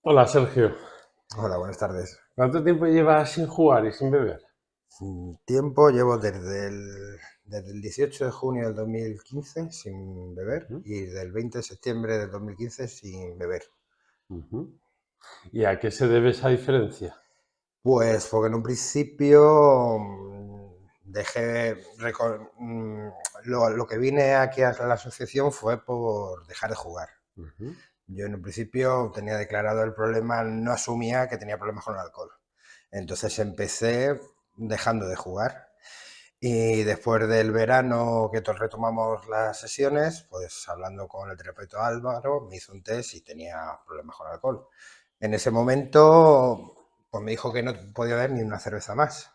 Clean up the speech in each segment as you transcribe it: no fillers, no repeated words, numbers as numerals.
Hola Sergio, Hola, buenas tardes. ¿cuánto tiempo llevas sin jugar y sin beber? Tiempo llevo desde el 18 de junio del 2015 sin beber Ujú, y del 20 de septiembre del 2015 sin beber. ujú. ¿Y a qué se debe esa diferencia? Pues porque en un principio dejé, lo que vine aquí a la asociación fue por dejar de jugar. Ujú, Yo en un principio tenía declarado el problema, no asumía que tenía problemas con el alcohol. Entonces empecé dejando de jugar. Y después del verano que retomamos las sesiones, pues hablando con el terapeuta Álvaro, me hizo un test y tenía problemas con alcohol. En ese momento, pues me dijo que no podía beber ni una cerveza más.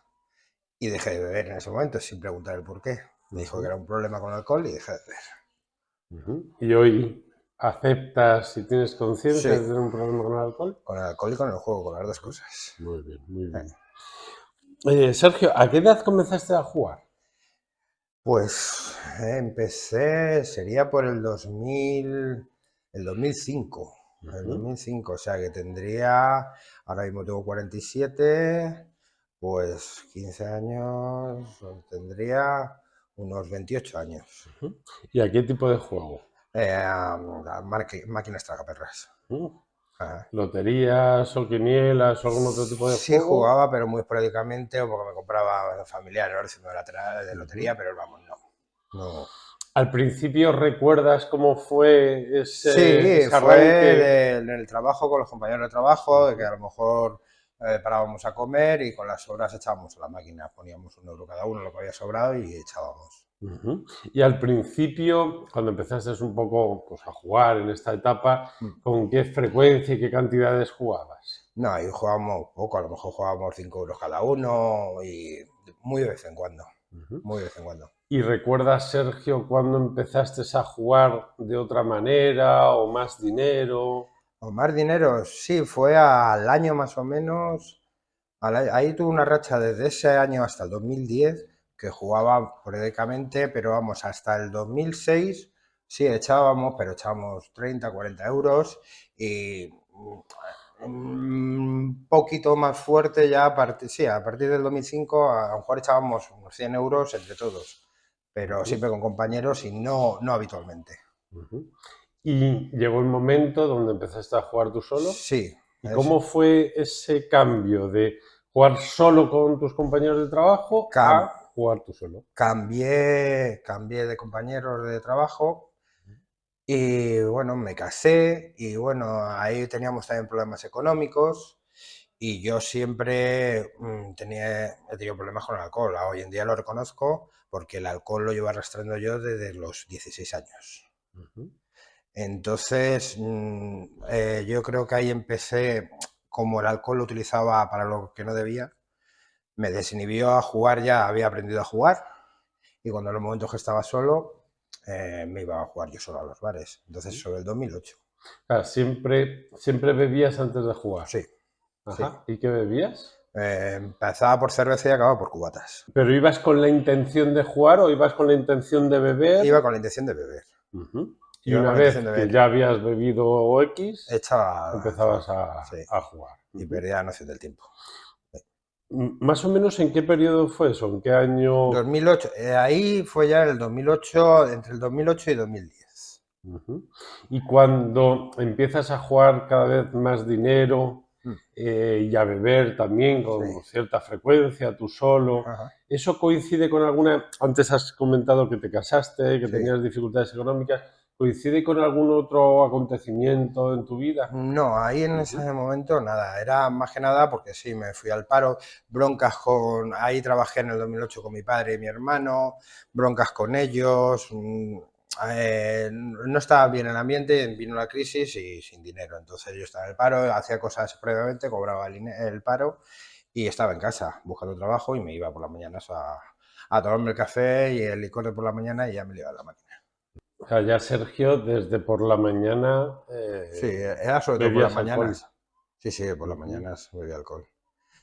Y dejé de beber en ese momento, sin preguntar el por qué. Me dijo que ujú, era un problema con el alcohol y dejé de beber. ujú. ¿Y hoy aceptas y tienes conciencia de Sí, tener un problema con el alcohol? con el alcohol y con el juego, con las dos Ujú. cosas. Muy bien, muy Eh, bien. Sergio, ¿a qué edad comenzaste a jugar? Pues empecé, sería por el 2005, el Ujú, 2005, o sea que tendría, ahora mismo tengo 47, pues 15 años, tendría unos 28 años. ujú. ¿Y a qué tipo de juego? Máquinas tragaperras. ¿Mm? Ajá. ¿Loterías o quinielas o algún otro tipo de Sí juego? jugaba, pero muy esporádicamente, o porque me compraba familiares, ¿no? Siendo de Ujú. lotería, pero vamos, no. No. ¿Al principio recuerdas cómo fue Sí, ese fue arranque? en el trabajo, con los compañeros de trabajo, de que Ujú. a lo mejor parábamos a comer y con las sobras echábamos a la máquina, poníamos 1 euro cada uno, lo que había sobrado y echábamos. Ujú. Y al principio, cuando empezaste un poco pues, a jugar en esta etapa, Mm. ¿con qué frecuencia y qué cantidades jugabas? No, ahí jugábamos poco, a lo mejor jugábamos 5 euros cada uno y muy de vez en cuando, Ujú. muy de vez en cuando. ¿Y recuerdas, Sergio, cuando empezaste a jugar de otra manera o más dinero? O más dinero, sí, fue al año más o menos. Ahí tuve una racha desde ese año hasta el 2010 que jugaba periódicamente, pero vamos, hasta el 2006 sí echábamos, pero echábamos 30, 40 euros y un poquito más fuerte ya sí, a partir del 2005 a lo mejor echábamos unos 100 euros entre todos, pero Ujú, siempre con compañeros y no habitualmente. ujú. Y llegó el momento donde empezaste a jugar tú solo. Sí, ¿Y es, cómo fue ese cambio de jugar solo con tus compañeros de trabajo cam- a jugar tú solo? cambié de compañeros de trabajo. Y bueno, me casé y bueno, ahí teníamos también problemas económicos y yo siempre he tenido problemas con el alcohol. Hoy en día lo reconozco porque el alcohol lo llevo arrastrando yo desde los 16 años. Ujú, Entonces, yo creo que ahí empecé, como el alcohol lo utilizaba para lo que no debía, me desinhibió a jugar, ya había aprendido a jugar y cuando en los momentos que estaba solo, me iba a jugar yo solo a los bares. Entonces, ujú. sobre el 2008. Sea, siempre bebías antes de jugar. Sí, sí. Ajá. ¿Y qué bebías? Empezaba por cerveza y acababa por cubatas. ¿Pero ibas con la intención de jugar o ibas con la intención de beber? Iba con la intención de beber. Ujú. Y Iba una con la intención vez de que beber. ya habías bebido X, Echaba alcohol. empezabas Sí. a jugar. Y Ujú. perdía la noción del tiempo. Más o menos en qué periodo fue eso, en qué año. 2008. Ahí fue ya el 2008, entre el 2008 y 2010. Ujú. Y cuando empiezas a jugar cada vez más dinero Mm, y a beber también sí. con cierta frecuencia, tú solo, Ajá. ¿eso coincide con alguna? Antes has comentado que te casaste, que Sí. tenías dificultades económicas. ¿Coincide con algún otro acontecimiento en tu vida? No, ahí en ese Ujú, momento nada, era más que nada porque sí, me fui al paro, broncas ahí trabajé en el 2008 con mi padre y mi hermano, broncas con ellos, no estaba bien el ambiente, vino la crisis y sin dinero, entonces yo estaba en el paro, hacía cosas previamente, cobraba el paro y estaba en casa buscando trabajo y me iba por las mañanas a tomarme el café y el licor de por la mañana y ya me iba a la máquina. o sea, ya Sergio, desde por la mañana Sí, era sobre todo por las bebías alcohol. mañanas. Sí, sí, por las Ujú, mañanas bebía alcohol.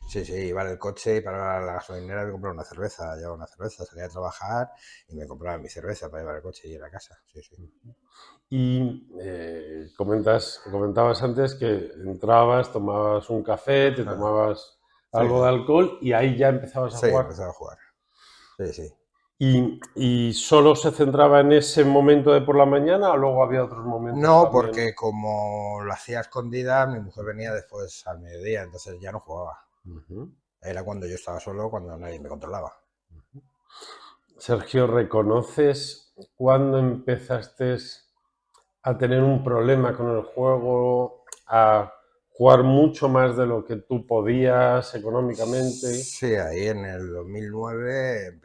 Sí, sí, iba en el coche y para la gasolinera me compraba una cerveza, llevaba una cerveza, salía a trabajar y me compraba mi cerveza para llevar el coche y ir a casa. Sí, sí. Y comentabas antes que entrabas, tomabas un café, te Ah, tomabas sí, algo de alcohol y ahí ya empezabas a sí, jugar. empezaba a jugar. Sí, sí. ¿Y solo se centraba en ese momento de por la mañana o luego había otros momentos No, también? porque como lo hacía a escondidas, mi mujer venía después al mediodía, entonces ya no jugaba. Ujú. Era cuando yo estaba solo, cuando nadie me controlaba. Sergio, ¿reconoces cuándo empezaste a tener un problema con el juego, a jugar mucho más de lo que tú podías económicamente? Sí, ahí en el 2009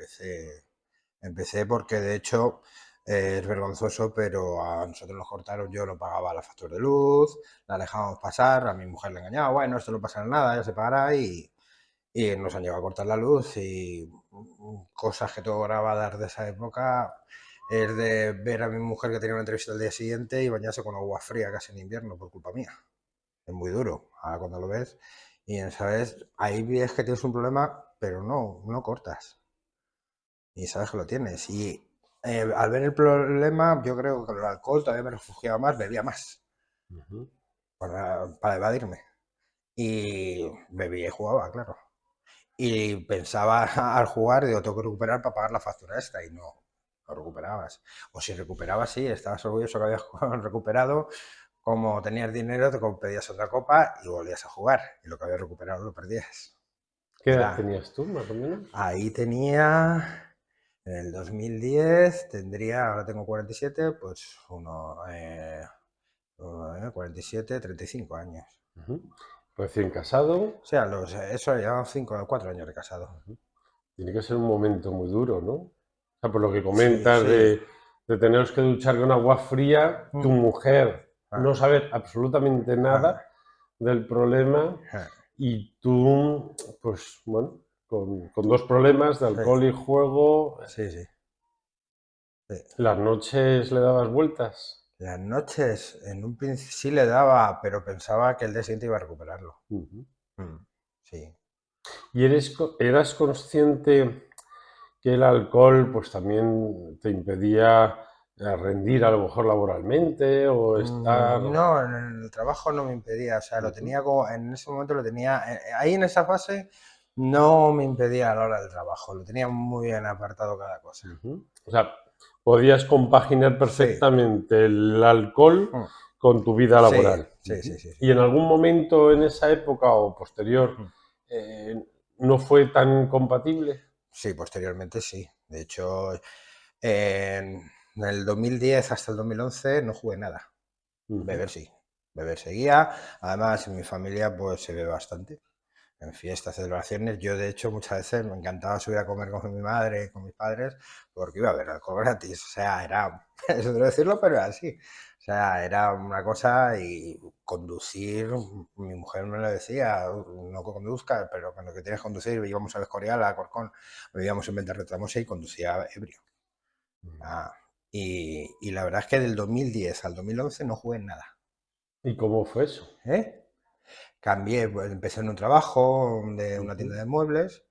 empecé porque de hecho es vergonzoso, pero a nosotros nos cortaron, yo no pagaba la factura de luz, la dejábamos pasar, a mi mujer le engañaba, bueno, esto no pasa nada, ya se pagará y nos han llegado a cortar la luz y cosas que tengo grabadas de esa época es de ver a mi mujer que tenía una entrevista el día siguiente y bañarse con agua fría casi en invierno por culpa mía. Es muy duro, ahora cuando lo ves y sabes, ahí ves que tienes un problema, pero no cortas y sabes que lo tienes. Y al ver el problema, yo creo que con el alcohol todavía me refugiaba más, bebía más Ujú. para evadirme. Y bebía y jugaba, claro. Y pensaba al jugar, digo, tengo que recuperar para pagar la factura esta, y no, lo recuperabas. O si recuperabas, sí, estabas orgulloso que habías recuperado, como tenías dinero, te pedías otra copa y volvías a jugar, y lo que habías recuperado lo perdías. ¿Qué edad Era, tenías tú, más o menos? ahí tenía, en el 2010, tendría, ahora tengo 47, pues 47, 35 años. Ujú. Recién casado. O sea, eso llevan 5 o 4 años de casado. Ujú. Tiene que ser un momento muy duro, ¿no? O sea, por lo que Sí, comentas sí. de teneros que duchar con agua fría, tu Mm. mujer Ah, no saber absolutamente ah, nada del problema ah. y tú, pues bueno, con dos problemas de Sí, alcohol y juego, sí, sí, sí. las noches le dabas vueltas. Las noches, en un principio sí le daba, pero pensaba que el día siguiente iba a recuperarlo. Ujú. Mm, sí. ¿Y eras consciente que el alcohol pues también te impedía rendir a lo mejor laboralmente o estar... No, en el trabajo no me impedía, o sea, lo Ujú, tenía como, en ese momento lo tenía, ahí en esa fase no me impedía a la hora del trabajo, lo tenía muy bien apartado cada cosa. ujú. O sea, podías compaginar Sí, perfectamente el alcohol mm, con tu vida sí, laboral. sí, Ujú. sí, sí, sí. ¿Y en algún momento en esa época o posterior Mm. no fue tan compatible? Sí, posteriormente sí. De hecho, en el 2010 hasta el 2011 no jugué nada. Ujú, Beber sí, beber seguía. Además, en mi familia pues se bebe bastante. En fiestas, celebraciones, yo de hecho muchas veces me encantaba subir a comer con mi madre, con mis padres, porque iba a haber alcohol gratis. O sea, era, eso debo decirlo, pero era así. O sea, era una cosa y conducir, mi mujer me lo decía, no conduzca, pero cuando que tienes que conducir, íbamos a Escorial, a Corcón, vivíamos en Ventarretamosa y conducía ebrio. ujú. Ah, y la verdad es que del 2010 al 2011 no jugué en nada. ¿Y cómo fue eso? ¿Eh? Cambié, pues empecé en un trabajo de una tienda Ujú, de muebles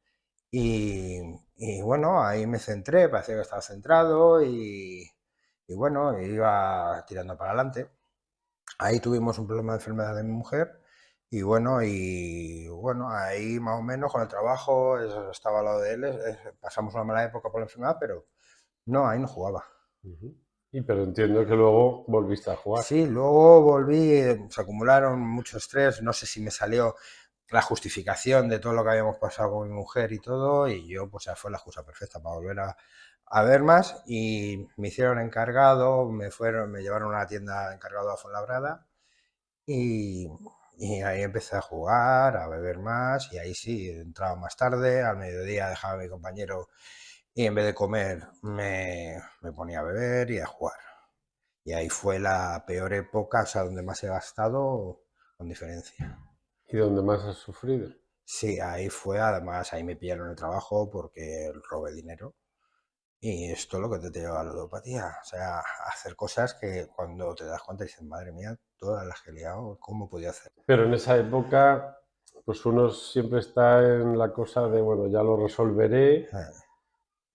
y, y bueno, ahí me centré, parecía que estaba centrado y bueno, iba tirando para adelante. Ahí tuvimos un problema de enfermedad de mi mujer y bueno, ahí más o menos con el trabajo, estaba al lado de él, pasamos una mala época por la enfermedad, pero no, ahí no jugaba. ujú. Y pero entiendo que luego volviste a jugar. Sí, luego volví, se acumularon mucho estrés, no sé si me salió la justificación de todo lo que habíamos pasado con mi mujer y todo, y yo, pues, fue la excusa perfecta para volver a ver más, y me hicieron encargado, me llevaron a la tienda encargado a Fuenlabrada, y, y ahí empecé a jugar, a beber más, y ahí sí, entraba más tarde, al mediodía dejaba a mi compañero, y en vez de comer me ponía a beber y a jugar. Y ahí fue la peor época, o sea, donde más he gastado con diferencia. ¿Y dónde más has sufrido? Sí, ahí fue, además, ahí me pillaron el trabajo porque robé dinero. Y esto es lo que te lleva a la ludopatía. O sea, hacer cosas que cuando te das cuenta dices, madre mía, todas las que he liado, ¿cómo podía hacer? Pero en esa época, pues uno siempre está en la cosa de, bueno, ya lo resolveré,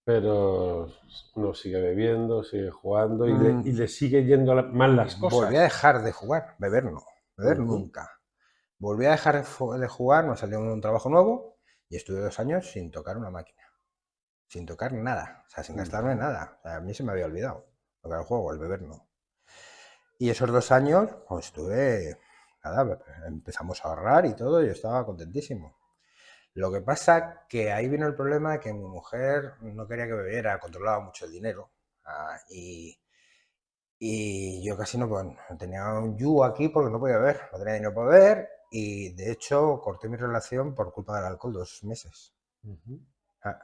pero uno sigue bebiendo, sigue jugando y le sigue yendo mal las Volví a cosas. dejar de jugar, beber no, beber Ujú. nunca. Volví a dejar de jugar, me salió un trabajo nuevo y estuve 2 años sin tocar una máquina, sin tocar nada, o sea, sin gastarme Vale. nada. O sea, a mí se me había olvidado tocar el juego, el beber no. Y esos 2 años, pues estuve, nada, empezamos a ahorrar y todo, y yo estaba contentísimo. Lo que pasa que ahí vino el problema de que mi mujer no quería que bebiera, controlaba mucho el dinero. Y yo casi no pues, tenía un yu aquí porque no podía beber, no tenía dinero para beber y de hecho corté mi relación por culpa del alcohol 2 meses. Ujú. Ah,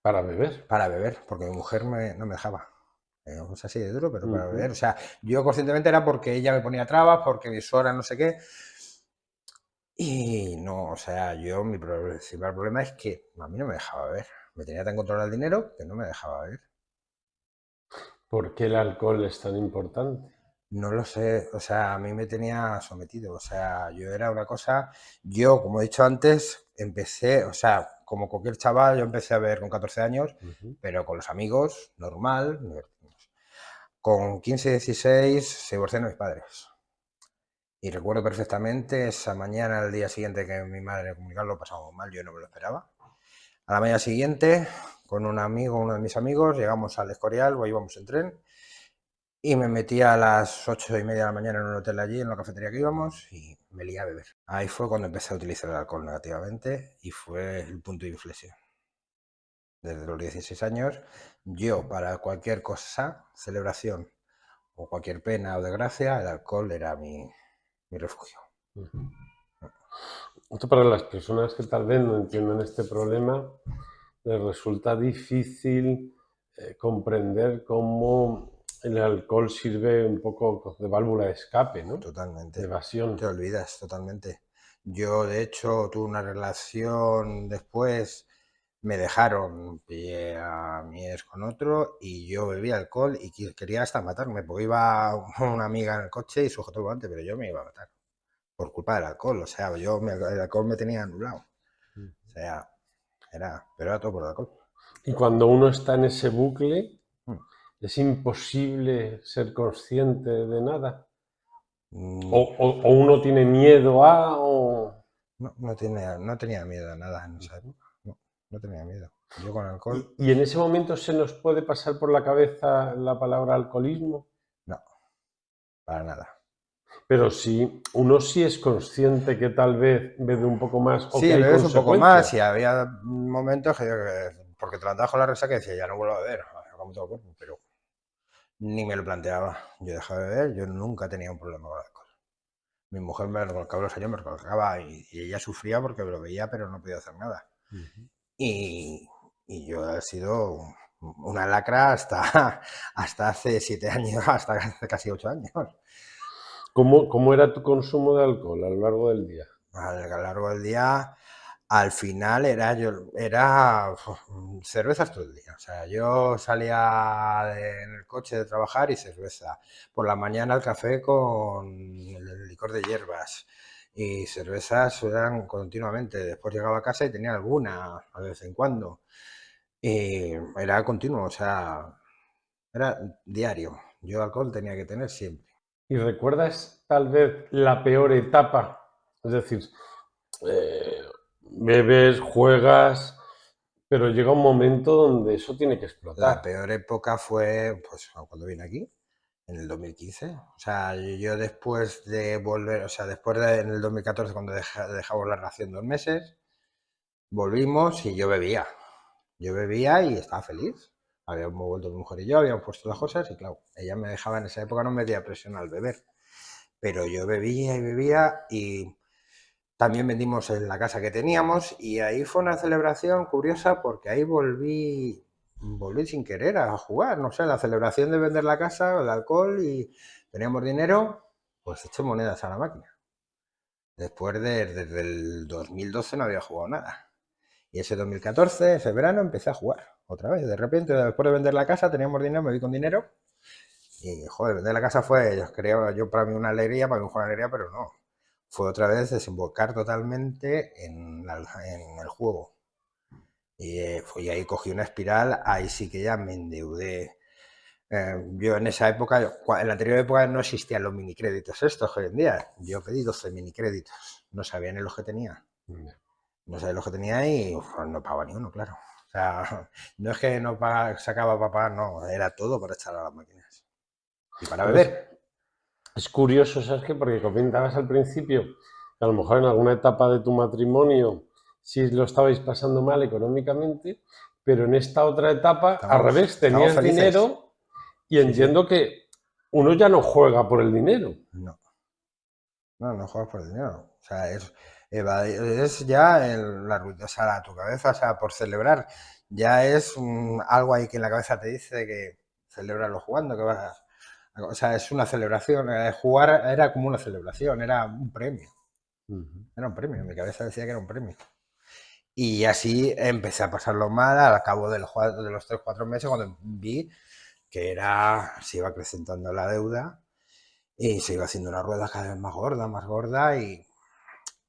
Para beber. para beber, porque mi mujer no me dejaba. Es así de duro, pero para beber. Ujú. O sea, yo conscientemente era porque ella me ponía trabas, porque mi suegra no sé qué. Y no, o sea, mi principal problema es que a mí no me dejaba beber. Me tenía tan controlado el dinero que no me dejaba beber. ¿Por qué el alcohol es tan importante? No lo sé, o sea, a mí me tenía sometido, o sea, yo era una cosa, yo, como he dicho antes, empecé, o sea, como cualquier chaval, yo empecé a beber con 14 años, Ujú. pero con los amigos, normal, con 15, 16 se divorciaron mis padres. Y recuerdo perfectamente esa mañana, al día siguiente que mi madre me comunicó, lo pasamos mal, yo no me lo esperaba. A la mañana siguiente, con un amigo, uno de mis amigos, llegamos al Escorial, o íbamos en tren, y me metí a las 8:30 de la mañana en un hotel allí, en la cafetería que íbamos, y me lié a beber. Ahí fue cuando empecé a utilizar el alcohol negativamente y fue el punto de inflexión. Desde los 16 años, yo para cualquier cosa, celebración o cualquier pena o desgracia, el alcohol era mi refugio. Ujú. Esto para las personas que tal vez no entiendan este problema, les resulta difícil comprender cómo el alcohol sirve un poco de válvula de escape, ¿no? De Totalmente. evasión. Te olvidas totalmente. Yo, de hecho, tuve una relación después, me dejaron, pillé a mi ex con otro y yo bebía alcohol y quería hasta matarme, porque iba una amiga en el coche y sujetó el volante, pero yo me iba a matar por culpa del alcohol. O sea, el alcohol me tenía anulado. O sea, pero era todo por el alcohol. Y cuando uno está en ese bucle, Mm. es imposible ser consciente de nada. Mm, O uno tiene miedo a, o... No, no tenía miedo a nada en esa época. No, no tenía miedo. Yo con alcohol, Y en ese momento se nos puede pasar por la cabeza la palabra alcoholismo, no, para nada. pero si uno sí es consciente que tal vez bebe un poco más o que Sí, hay bebes un poco más y consecuencias. había momentos porque te levantaba con la resaca y decía, ya no vuelvo a beber, como todo el cuerpo, pero ni me lo planteaba. Yo dejaba de beber, yo nunca tenía un problema con el alcohol. Mi mujer me recolocaba los años, me recolocaba y ella sufría porque lo veía, pero no podía hacer nada. Y, y yo he sido una lacra hasta hace 7 años, hasta hace casi 8 años. ¿Cómo era tu consumo de alcohol a lo largo del día? A lo largo del día, al final era cervezas todo el día. O sea, yo salía en el coche de trabajar y cerveza. Por la mañana el café con el licor de hierbas. Y cervezas eran continuamente. Después llegaba a casa y tenía alguna, de vez en cuando. Y era continuo, o sea, era diario. Yo alcohol tenía que tener siempre. ¿Y recuerdas tal vez la peor etapa? Es decir, eh, bebes, juegas, pero llega un momento donde eso tiene que La explotar. peor época fue pues, cuando vine aquí, en el 2015. O sea, yo después de volver, o sea, en el 2014, cuando dejamos la relación 2 meses, volvimos y yo bebía. Yo bebía y estaba feliz. Habíamos vuelto mi mujer y yo, habíamos puesto las cosas y claro, ella me dejaba en esa época, no me metía presión al beber. Pero yo bebía y también vendimos en la casa que teníamos y ahí fue una celebración curiosa porque ahí volví sin querer a jugar, no sé, la celebración de vender la casa, el alcohol y teníamos dinero, pues eché monedas a la máquina. Desde el 2012 no había jugado nada. Y ese 2014, ese verano, empecé a jugar otra vez. De repente, después de vender la casa, teníamos dinero, me vi con dinero. Y, joder, vender la casa fue, yo creo, yo para mí una alegría, para mí fue una alegría, pero no. fue otra vez desembocar totalmente en el juego. Y ahí cogí una espiral, ahí sí que ya me endeudé. Yo en esa época, en la anterior época no existían los minicréditos estos hoy en día. Yo pedí 12 minicréditos, no sabía ni los que tenía. No sabía los que tenía y no pagaba ni uno, claro. O sea, no es que no sacaba papá, no, era todo para echar a las máquinas. Y para Pues beber. es curioso, ¿sabes qué? Porque comentabas al principio que a lo mejor en alguna etapa de tu matrimonio sí lo estabais pasando mal económicamente, pero en esta otra etapa, al revés, Estamos tenías felices. dinero y Sí, sí. entiendo que uno ya no juega por el dinero. No, no juegas por el dinero. O sea, es ya o sea, tu cabeza, o sea, por celebrar, ya es algo ahí que en la cabeza te dice que celebrarlo jugando, que vas o sea, es una celebración. Jugar era como una celebración, era un premio. Era un premio, mi cabeza decía que era un premio. Y así empecé a pasarlo mal al cabo de los 3 o 4 meses cuando vi que se iba acrecentando la deuda y se iba haciendo una rueda cada vez más gorda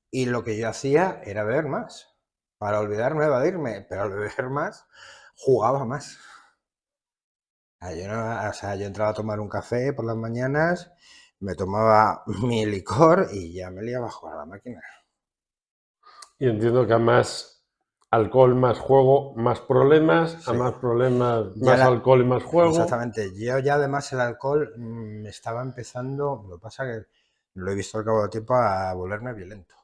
y lo que yo hacía era beber más, para olvidarme, evadirme, pero al beber más, jugaba más. Yo entraba a tomar un café por las mañanas, me tomaba mi licor y ya me liaba a jugar a la máquina. Y entiendo que a más alcohol, más juego, más problemas, a Sí. más problemas, Ya más alcohol y más juego. exactamente. Yo ya además el alcohol me estaba empezando, lo que pasa que lo he visto al cabo del tiempo a volverme violento.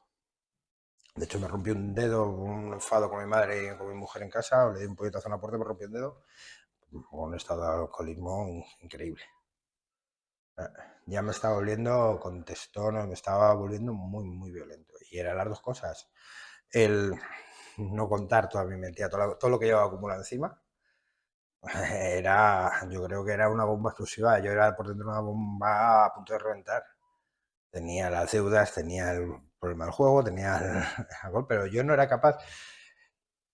De hecho, me rompí un dedo, un enfado con mi madre y con mi mujer en casa, le di un puñetazo en la puerta y me rompí un dedo, con un estado de alcoholismo increíble. Ya me estaba volviendo con testonos, me estaba volviendo muy, muy violento. Y eran las dos cosas. El no contar toda mi mentira, todo lo que llevaba acumulado encima. Yo creo que era una bomba explosiva. Yo era por dentro una bomba a punto de reventar. Tenía las deudas, tenía el problema del juego, tenía el alcohol, pero yo no era capaz.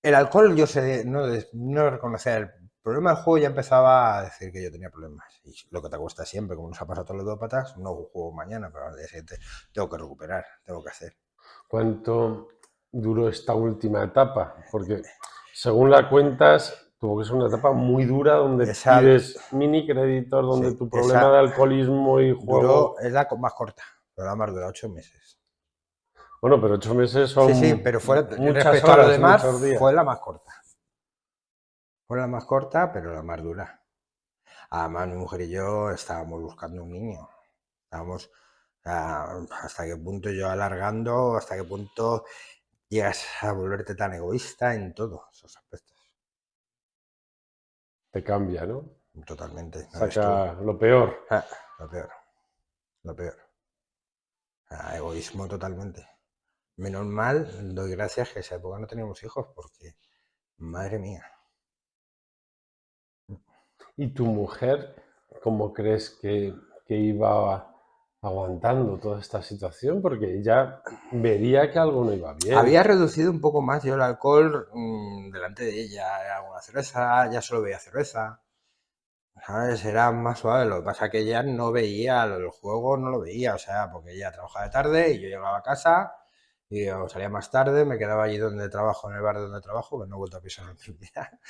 El alcohol yo sé, no reconocía el problema del juego, ya empezaba a decir que yo tenía problemas. Y lo que te cuesta siempre, como nos ha pasado a todos los ludópatas, no juego mañana, pero al día siguiente tengo que recuperar, tengo que hacer. ¿Cuánto duró esta última etapa? Porque según la cuentas, tuvo que ser una etapa muy dura donde Esa, pides mini créditos, donde sí, tu problema de esa alcoholismo y duró, juego... es la más corta, pero la más dura, 8 meses. Bueno, pero 8 meses Sí, sí, son pero muchas respecto a lo horas y demás, muchos días. fue la más corta. Fue la más corta, pero la más dura. Además, mi mujer y yo estábamos buscando un niño. Estábamos, hasta qué punto yo alargando, hasta qué punto llegas a volverte tan egoísta en todos esos aspectos. Te cambia, ¿no? Totalmente, no ves tú. Saca lo peor. Lo peor, lo peor. Egoísmo totalmente. Menos mal, doy gracias que en esa época no teníamos hijos, porque, madre mía. ¿Y tu mujer, cómo crees que iba aguantando toda esta situación? Porque ella vería que algo no iba bien. Había reducido un poco más yo el alcohol delante de ella. Era una cerveza, ya solo veía cerveza. ¿Sabes? Era más suave. Lo que pasa es que ella no veía el juego, no lo veía. O sea, porque ella trabajaba de tarde y yo llegaba a casa y yo salía más tarde, me quedaba allí donde trabajo, en el bar donde trabajo, que no he vuelto a pisar en mi vida.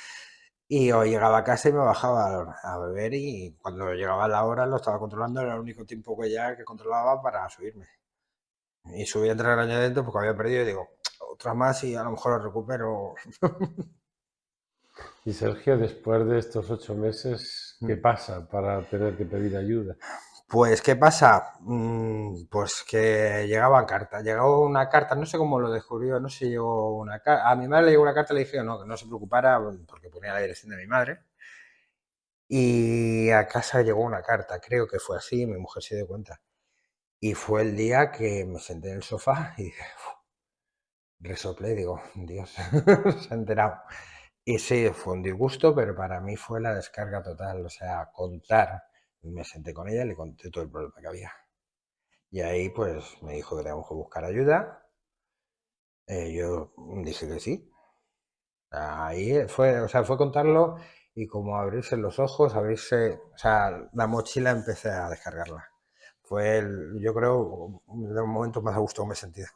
Y yo llegaba a casa y me bajaba a beber y cuando llegaba la hora lo estaba controlando, era el único tiempo que ya que controlaba para subirme. Y subí a entrar año adentro porque había perdido y digo, otra más y a lo mejor lo recupero. Y Sergio, después de estos 8 meses, ¿qué pasa para tener que pedir ayuda? Pues, ¿qué pasa? Pues que llegaba una carta, no sé cómo lo descubrió, no sé si llegó una carta, a mi madre le llegó una carta, le dije que no se preocupara, porque ponía la dirección de mi madre, y a casa llegó una carta, creo que fue así, mi mujer se dio cuenta, y fue el día que me senté en el sofá y dije, resoplé, digo, Dios, se ha enterado. Y sí, fue un disgusto, pero para mí fue la descarga total, o sea, contar. Me senté con ella y le conté todo el problema que había. Y ahí pues me dijo que teníamos que buscar ayuda. Yo dije que sí. Ahí fue, o sea, fue contarlo y como abrirse los ojos, abrirse, o sea, la mochila empecé a descargarla. yo creo, de los momentos más a gusto que me he sentido.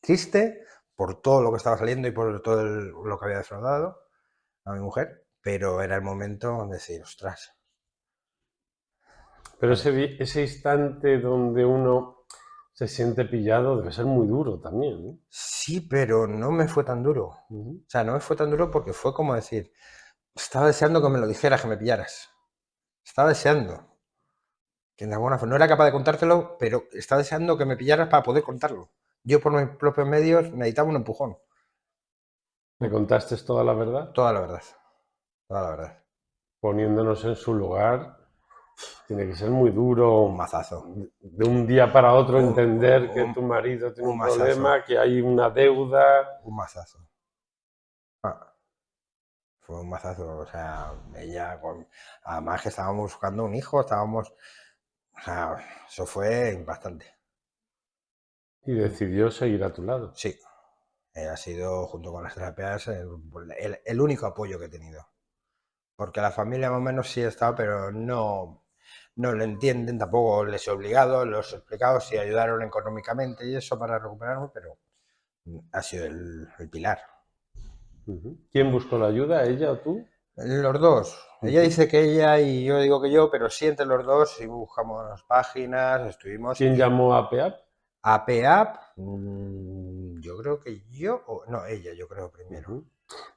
Triste por todo lo que estaba saliendo y por todo lo que había defraudado a mi mujer, pero era el momento de decir, ostras. Pero Vale. ese instante donde uno se siente pillado debe ser muy duro también, ¿no? Sí, pero no me fue tan duro. Ujú. O sea, no me fue tan duro porque fue como decir, estaba deseando que me lo dijeras, que me pillaras. Estaba deseando. Que de alguna forma no era capaz de contártelo, pero estaba deseando que me pillaras para poder contarlo. Yo por mis propios medios necesitaba un empujón. ¿Le contaste toda la verdad? Toda la verdad. Toda la verdad. Poniéndonos en su lugar, tiene que ser muy Un duro mazazo. de un día para otro Un, entender que un, tu marido tiene un un mazazo. problema, que hay una deuda. Un mazazo. Ah, fue un mazazo. O sea, ella con. Además que estábamos buscando un hijo, estábamos. O sea, eso fue impactante. Y decidió seguir a tu lado. Sí, ha sido, junto con las terapias, el único apoyo que he tenido. Porque la familia más o menos sí ha estado, pero no lo entienden, tampoco les he obligado, los he explicado, sí ayudaron económicamente y eso para recuperarme, pero ha sido el pilar. Ujú. ¿Quién buscó la ayuda, ella o tú? Los dos. Ella Ujú. dice que ella y yo digo que yo, pero sí entre los dos, y buscamos páginas, estuvimos. ¿Quién llamó a PEAP? APAP, yo creo que yo, no, ella, yo creo primero. Ujú.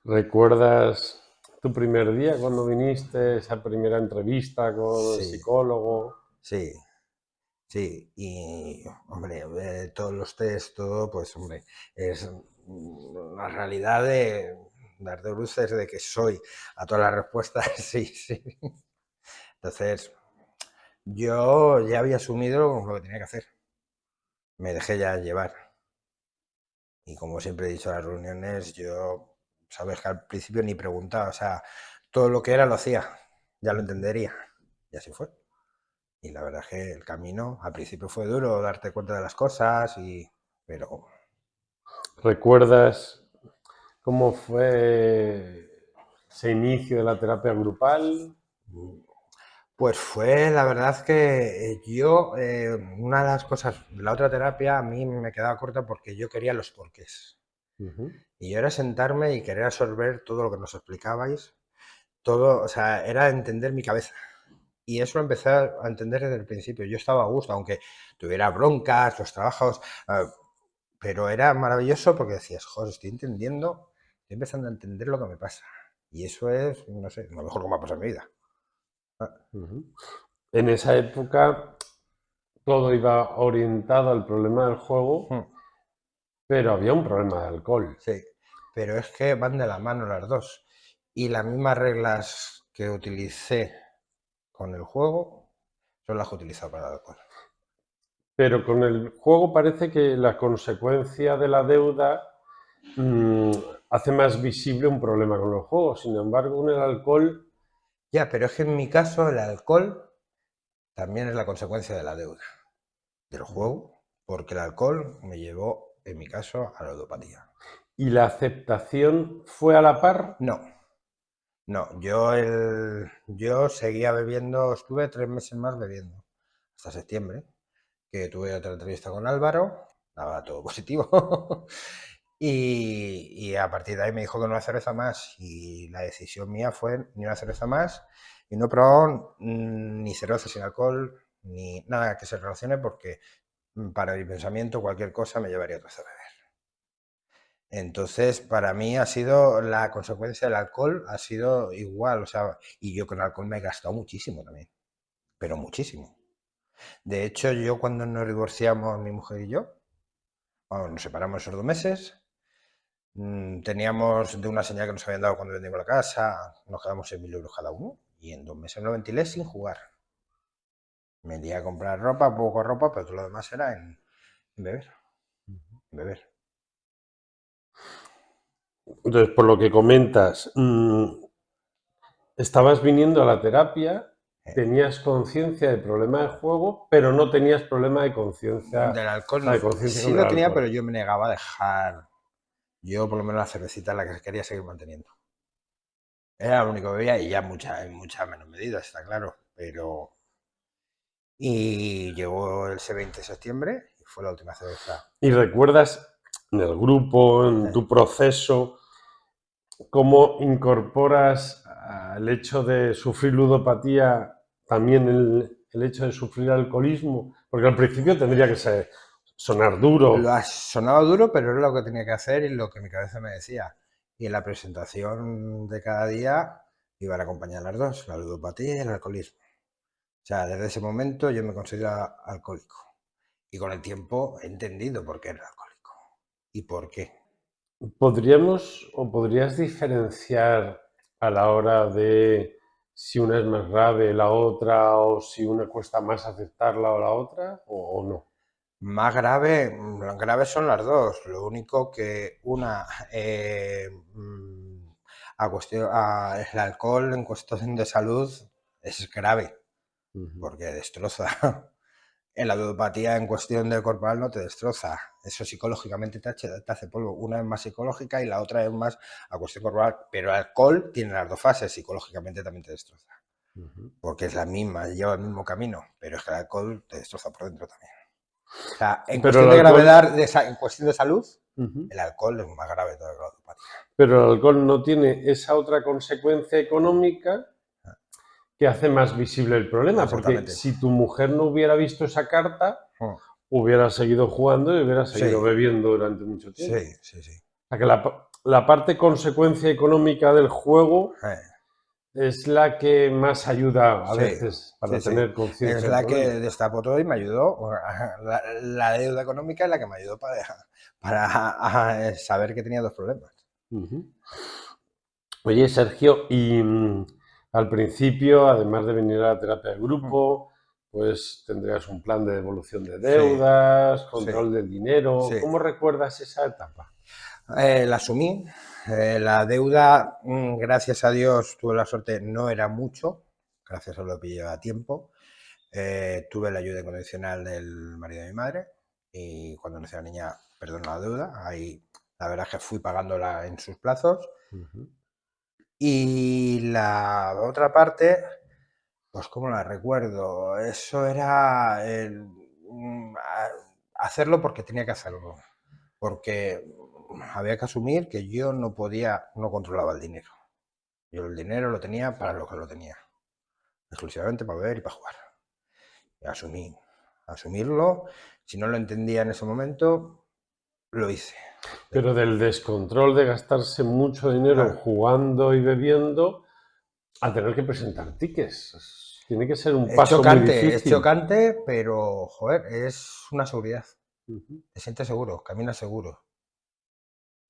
¿Recuerdas tu primer día cuando viniste, esa primera entrevista con el Sí, psicólogo? sí, sí. Y, hombre, todos los test, todo, pues, hombre, es una realidad de dar de luces de que soy a todas las respuestas, sí, sí. Entonces, yo ya había asumido lo que tenía que hacer. Me dejé ya llevar. Y como siempre he dicho en las reuniones, yo, sabes que al principio ni preguntaba, o sea, todo lo que era lo hacía, ya lo entendería. Y así fue. Y la verdad es que el camino al principio fue duro, darte cuenta de las cosas, pero ¿Recuerdas cómo fue ese inicio de la terapia grupal? pues fue la verdad que yo, una de las cosas, la otra terapia a mí me quedaba corta porque yo quería los porqués. Ujú. Y yo era sentarme y querer absorber todo lo que nos explicabais, todo, o sea, era entender mi cabeza. Y eso lo empecé a entender desde el principio. Yo estaba a gusto, aunque tuviera broncas, los trabajos, pero era maravilloso porque decías, joder, estoy entendiendo, estoy empezando a entender lo que me pasa. Y eso es, no sé, lo mejor que me ha pasado en mi vida. Ah, Ujú. En esa época todo iba orientado al problema del juego, hmm, pero había un problema de alcohol. sí, pero es que van de la mano las dos. Y las mismas reglas que utilicé con el juego son las que he utilizado para el alcohol. Pero con el juego parece que la consecuencia de la deuda mm, hace más visible un problema con los juegos. Sin embargo, con el alcohol, Ya, pero es que en mi caso el alcohol también es la consecuencia de la deuda, del juego, porque el alcohol me llevó, en mi caso, a la ludopatía. y la aceptación fue a la par. No, no, yo seguía bebiendo, estuve 3 meses más bebiendo, hasta septiembre, que tuve otra entrevista con Álvaro, daba todo positivo, y a partir de ahí me dijo que no una cerveza más, y la decisión mía fue ni una cerveza más, y no he probado ni cerveza sin alcohol, ni nada que se relacione, porque para mi pensamiento cualquier cosa me llevaría a otra cerveza. Entonces, para mí ha sido la consecuencia del alcohol, ha sido igual, o sea, y yo con el alcohol me he gastado muchísimo también, pero muchísimo. De hecho, yo cuando nos divorciamos, mi mujer y yo, bueno, nos separamos esos 2 meses, teníamos de una señal que nos habían dado cuando vendimos la casa, nos quedamos 6.000 euros cada uno, y en 2 meses lo ventilé sin jugar. Me di a comprar ropa, poco ropa, pero todo lo demás era en beber, en beber. Entonces, por lo que comentas, estabas viniendo a la terapia, Eh, tenías conciencia del problema del juego, pero no tenías problema de conciencia, Del o sea, alcohol de conciencia sí con el lo tenía, alcohol. pero yo me negaba a dejar. Yo por lo menos la cervecita es la que quería seguir manteniendo. Era lo único que bebía y ya en mucha menos medida, está claro. Y llegó ese 20 de septiembre y fue la última cerveza. ¿Y recuerdas en el grupo, en tu proceso, cómo incorporas al hecho de sufrir ludopatía también el hecho de sufrir alcoholismo? Porque al principio tendría que sonar Lo duro. ha sonado duro, pero era lo que tenía que hacer y lo que mi cabeza me decía. Y en la presentación de cada día iban a acompañar las dos, la ludopatía y el alcoholismo. O sea, desde ese momento yo me considero alcohólico. Y con el tiempo he entendido por qué era alcohólico. ¿Y por qué? ¿Podrías diferenciar a la hora de si una es más grave la otra o si una cuesta más aceptarla o la otra o no? Más grave, graves son las dos. Lo único que una el alcohol en cuestión de salud es grave, porque destroza. En la ludopatía en cuestión de corporal no te destroza. Eso psicológicamente te hace polvo. Una es más psicológica y la otra es más a cuestión corporal. Pero el alcohol tiene las dos fases. Psicológicamente también te destroza. Porque es la misma, lleva el mismo camino. Pero es que el alcohol te destroza por dentro también. O sea, en Pero cuestión el de alcohol, gravedad, en cuestión de salud, ujú. el alcohol es más grave de la ludopatía. Pero el alcohol no tiene esa otra consecuencia económica que hace más visible el problema, porque Exactamente. si tu mujer no hubiera visto esa carta, Mm. hubiera seguido jugando y hubiera seguido Sí, bebiendo durante mucho sí, tiempo. sí, sí. O sea que la parte consecuencia económica del juego es la que más ayuda a Sí, veces sí, para sí. tener Es conciencia del la que problema. destapó todo y me ayudó. La deuda económica es la que me ayudó para saber que tenía dos problemas. Ujú. Oye, Sergio, y al principio, además de venir a la terapia de grupo, pues tendrías un plan de devolución de Sí, deudas, sí, control del dinero. sí. ¿Cómo recuerdas esa etapa? La asumí. La deuda, gracias a Dios, tuve la suerte, no era mucho, gracias a lo que lleva tiempo. Tuve la ayuda incondicional del marido de mi madre y cuando nació la niña, perdonó la deuda. Ahí la verdad es que fui pagándola en sus plazos. Ujú. Y la otra parte, pues cómo la recuerdo, eso era hacerlo porque tenía que hacerlo, porque había que asumir que yo no podía, no controlaba el dinero. Yo el dinero lo tenía para lo que lo tenía, exclusivamente para beber y para jugar. Y asumirlo, si no lo entendía en ese momento, lo hice. Pero del descontrol de gastarse mucho dinero Ah, jugando y bebiendo a tener que presentar tickets. Tiene que ser un paso muy es difícil. chocante, pero joder, es una seguridad. Ujú, Te sientes seguro, caminas seguro.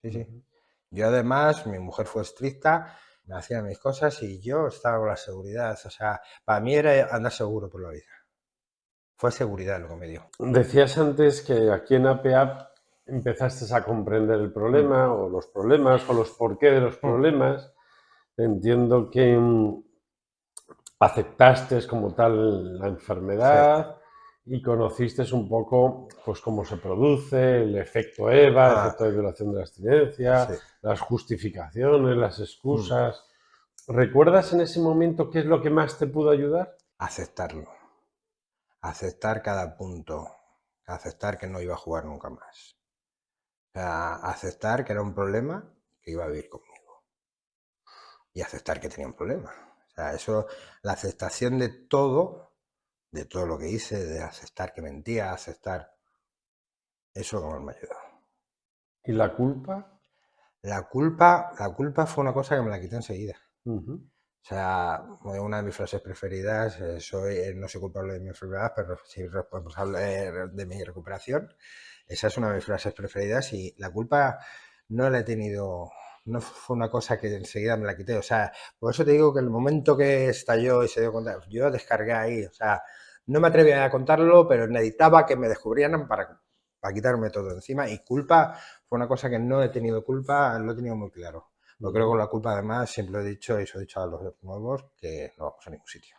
Sí, sí. ujú. Yo además, mi mujer fue estricta, me hacía mis cosas y yo estaba con la seguridad. O sea, para mí era andar seguro por la vida. Fue seguridad lo que me dio. Decías antes que aquí en APA empezaste a comprender el Mm, problema o los problemas o los porqué de los mm, problemas. Entiendo que aceptaste como tal la sí. enfermedad y conociste un poco pues cómo se produce, el efecto EVA, Ah, efecto de violación de la abstinencia, sí. las justificaciones, las Mm, excusas. ¿Recuerdas en ese momento qué es lo que más te pudo ayudar? aceptarlo. Aceptar cada punto. Aceptar que no iba a jugar nunca más. O sea, aceptar que era un problema que iba a vivir conmigo. Y aceptar que tenía un problema. O sea, eso, la aceptación de todo lo que hice, de aceptar que mentía, aceptar, eso es lo que más me ayudó. ¿Y la culpa? La culpa fue una cosa que me la quité enseguida. Ujú. O sea, una de mis frases preferidas, no soy culpable de mi enfermedad, pero soy responsable de mi recuperación. Esa es una de mis frases preferidas y la culpa no la he tenido, no fue una cosa que enseguida me la quité. O sea, por eso te digo que el momento que estalló y se dio cuenta, yo descargué ahí. O sea, no me atrevía a contarlo, pero necesitaba que me descubrieran para quitarme todo encima. Y culpa fue una cosa que no he tenido culpa, lo he tenido muy claro. Yo creo que Ujú. con la culpa, además, siempre he dicho, y se lo he dicho a los nuevos, que no vamos a ningún sitio.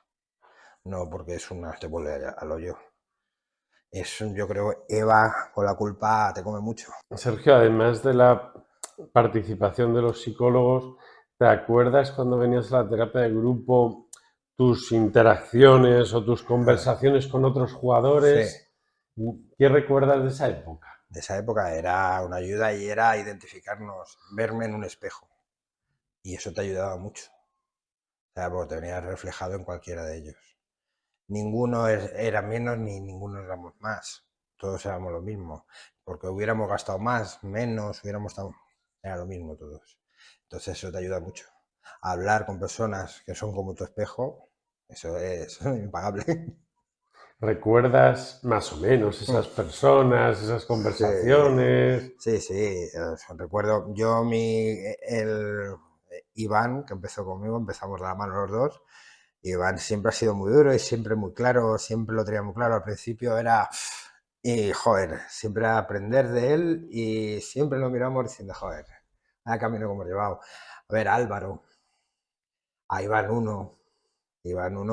No, porque es una te vuelve al hoyo. Yo creo, Eva, con la culpa te come mucho. Sergio, además de la participación de los psicólogos, ¿te acuerdas cuando venías a la terapia de grupo tus interacciones o tus Ah, conversaciones con otros sí, jugadores. ¿Qué recuerdas de esa época? de esa época era una ayuda y era identificarnos, verme en un espejo. Y eso te ayudaba mucho. O sea, porque te venías reflejado en cualquiera de ellos. Ninguno era menos ni ninguno éramos más. Todos éramos lo mismo. Porque hubiéramos gastado más, menos, hubiéramos estado... Era lo mismo todos. Entonces eso te ayuda mucho. Hablar con personas que son como tu espejo, eso es impagable. ¿Recuerdas más o menos esas personas, esas Sí, conversaciones? sí, sí. Recuerdo, el Iván, que empezó conmigo, empezamos de la mano los dos. Iván siempre ha sido muy duro y siempre muy claro, siempre lo tenía muy claro. Al principio era, y joder, siempre a aprender de él y siempre lo miramos diciendo, joder, a camino que hemos llevado. A ver, Álvaro, a Iván uno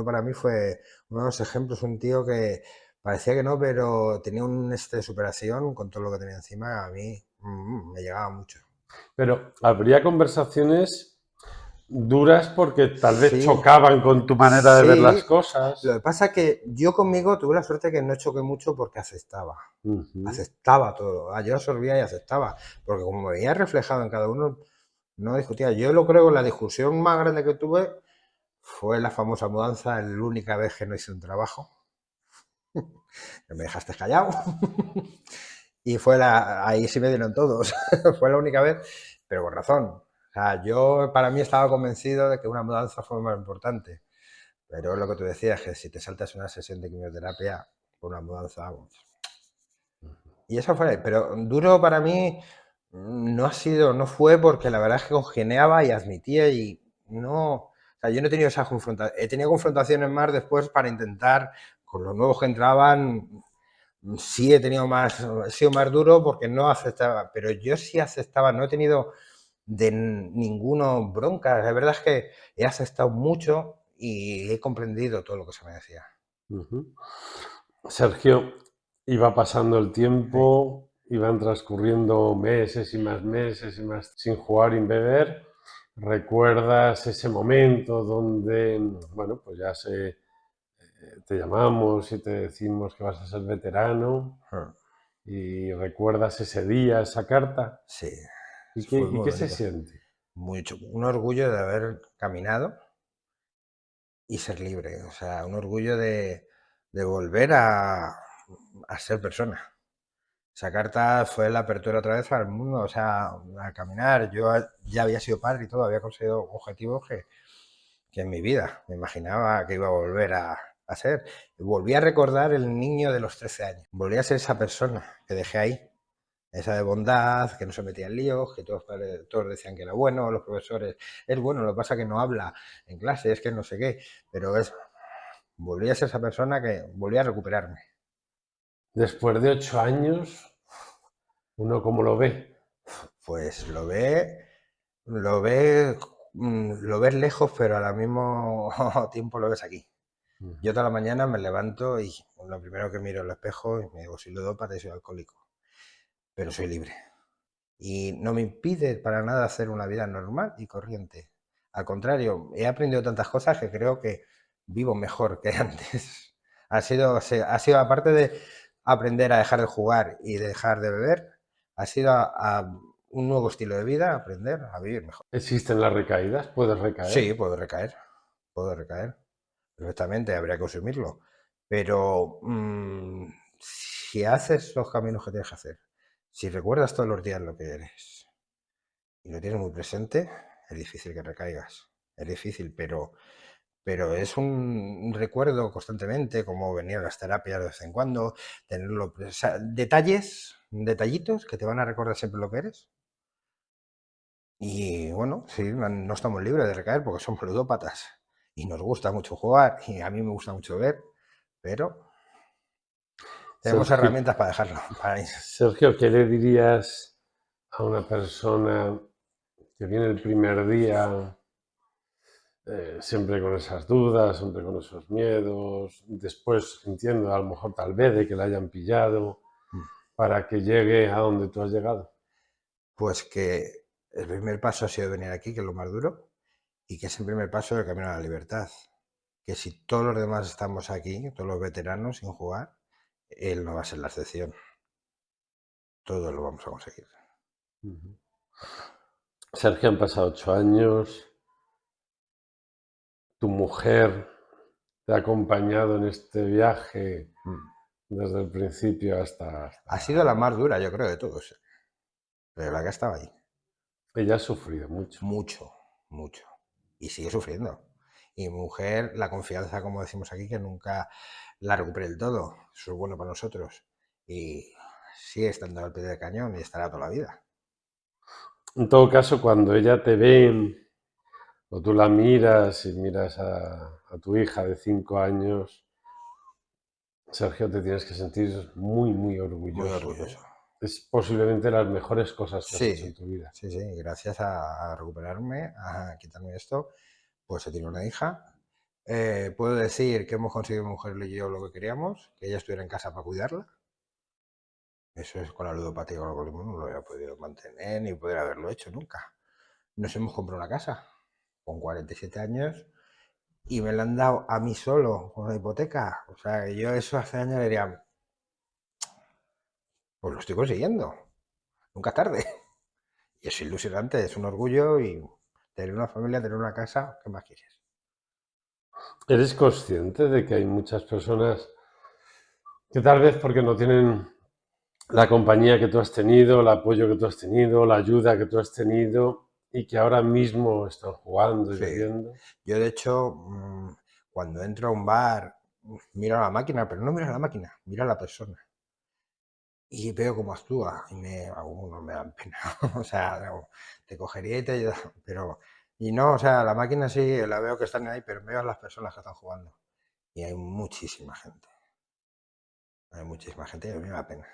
para mí fue uno de los ejemplos, un tío que parecía que no, pero tenía un de superación con todo lo que tenía encima. A mí me llegaba mucho. Pero habría conversaciones duras porque tal vez Sí, chocaban con tu manera de ver las sí. Lo cosas. que pasa es que yo conmigo tuve la suerte que no choqué mucho porque aceptaba. Ujú. Aceptaba todo. Yo absorbía y aceptaba. Porque como me veía reflejado en cada uno, no discutía. Yo lo creo que la discusión más grande que tuve fue la famosa mudanza, la única vez que no hice un trabajo, que me dejaste callado. Y ahí sí me dieron todos. Fue la única vez, pero con razón. O sea, yo para mí estaba convencido de que una mudanza fue más importante. Pero es lo que tú decías, que si te saltas una sesión de quimioterapia por una mudanza, vamos. Y eso fue, pero duro para mí no ha sido, no fue porque la verdad es que congeneaba y admitía y no, o sea, yo no he tenido esa confrontación, he tenido confrontaciones más después para intentar, con los nuevos que entraban, sí he tenido más, he sido más duro porque no aceptaba, pero yo sí aceptaba, no he tenido de ninguno bronca, la verdad es que he aceptado mucho y he comprendido todo lo que se me decía. Ujú. Sergio, iba pasando el Sí, tiempo, iban transcurriendo meses y más sin jugar y beber. ¿Recuerdas ese momento donde, bueno, pues ya te llamamos y te decimos que vas a ser veterano? ¿Y recuerdas ese día, esa carta? sí, ¿Y fue y muy qué se bonito. siente? Mucho, un orgullo de haber caminado y ser libre, o sea, un orgullo de volver a ser persona. Esa carta fue la apertura otra vez al mundo, o sea, a caminar. Yo ya había sido padre y todo, había conseguido objetivos que en mi vida me imaginaba que iba a volver a ser. Volví a recordar el niño de los 13 años, volví a ser esa persona que dejé ahí, esa de bondad, que no se metía en líos, que todos decían que era bueno, los profesores, es bueno, lo que pasa es que no habla en clase, es que no sé qué, pero volví a ser esa persona que volví a recuperarme. Después de 8 años, ¿uno cómo lo ve? Pues lo ves lejos, pero al mismo tiempo lo ves aquí. Yo toda la mañana me levanto y lo primero que miro al espejo y me digo, soy ludópata y soy alcohólico, pero soy libre. Y no me impide para nada hacer una vida normal y corriente. Al contrario, he aprendido tantas cosas que creo que vivo mejor que antes. Ha sido aparte de aprender a dejar de jugar y de dejar de beber, ha sido a un nuevo estilo de vida, aprender a vivir mejor. ¿Existen las recaídas? ¿Puedes Sí, recaer? puedo recaer perfectamente, habría que asumirlo. Pero si haces los caminos que tienes que hacer, si recuerdas todos los días lo que eres, y lo tienes muy presente, es difícil que recaigas. Es difícil, pero es un recuerdo constantemente, como venir a las terapias de vez en cuando, tenerlo, o sea, detallitos que te van a recordar siempre lo que eres. Y bueno, sí, no estamos libres de recaer porque somos ludópatas y nos gusta mucho jugar y a mí me gusta mucho ver, pero tenemos Sergio, herramientas para dejarlo. Sergio, ¿qué le dirías a una persona que viene el primer día siempre con esas dudas, siempre con esos miedos? Después, entiendo, a lo mejor tal vez de que la hayan pillado para que llegue a donde tú has llegado. Pues que el primer paso ha sido venir aquí, que es lo más duro, y que es el primer paso del camino a la libertad. que si todos los demás estamos aquí, todos los veteranos sin jugar, él no va a ser la excepción. Todos lo vamos a conseguir. Sergio, han pasado 8 años. Tu mujer te ha acompañado en este viaje desde el principio hasta... Ha sido la más dura, yo creo, de todos. Pero la que estaba ahí. Ella ha sufrido mucho. Mucho, mucho. Y sigue sufriendo. Y mi mujer, la confianza, como decimos aquí, que nunca la recupere del todo. Eso es bueno para nosotros. Y sigue estando al pie del cañón y estará toda la vida. En todo caso, cuando ella te ve o tú la miras y miras a tu hija de 5 años, Sergio, te tienes que sentir muy, muy orgulloso. Muy orgulloso. ¿No? Es posiblemente las mejores cosas que has hecho en tu vida. Sí, sí. Gracias a recuperarme, a quitarme esto, pues se tiene una hija. Puedo decir que hemos conseguido, mi mujer y yo, lo que queríamos, que ella estuviera en casa para cuidarla. Eso es con la ludopatía y con el alcoholismo no lo había podido mantener ni poder haberlo hecho nunca. Nos hemos comprado una casa con 47 años y me la han dado a mí solo con una hipoteca. O sea, que yo eso hace años diría, pues lo estoy consiguiendo. Nunca es tarde. Y es ilusionante, es un orgullo y tener una familia, tener una casa, ¿qué más quieres? ¿Eres consciente de que hay muchas personas que tal vez porque no tienen la compañía que tú has tenido, el apoyo que tú has tenido, la ayuda que tú has tenido y que ahora mismo están jugando y Sí. bebiendo? Yo, de hecho, cuando entro a un bar, miro a la máquina, pero no miro a la máquina, miro a la persona. Y veo cómo actúa y algunos me dan pena. O sea, te cogería y te ayuda, pero... Y no, o sea, la máquina sí, la veo que están ahí, pero veo a las personas que están jugando. Y hay muchísima gente. Hay muchísima gente y a mí me da pena.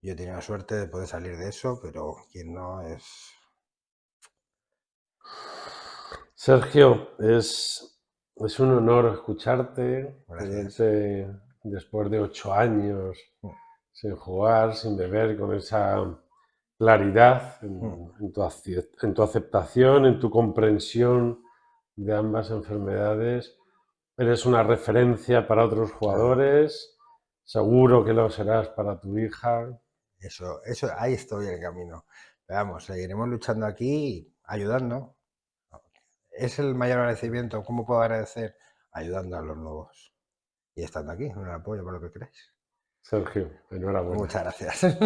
Yo he tenido la suerte de poder salir de eso, pero quien no es... Sergio, es un honor escucharte, Gracias. tenerte después de 8 años sin jugar, sin beber, con esa claridad en tu aceptación, en tu comprensión de ambas enfermedades. Eres una referencia para otros jugadores, seguro que lo serás para tu hija. Eso, ahí estoy en el camino. Pero vamos, seguiremos luchando aquí, ayudando. Es el mayor agradecimiento. ¿Cómo puedo agradecer? Ayudando a los nuevos. Y estando aquí, en el apoyo para lo que queráis. Sergio, enhorabuena. Muchas gracias.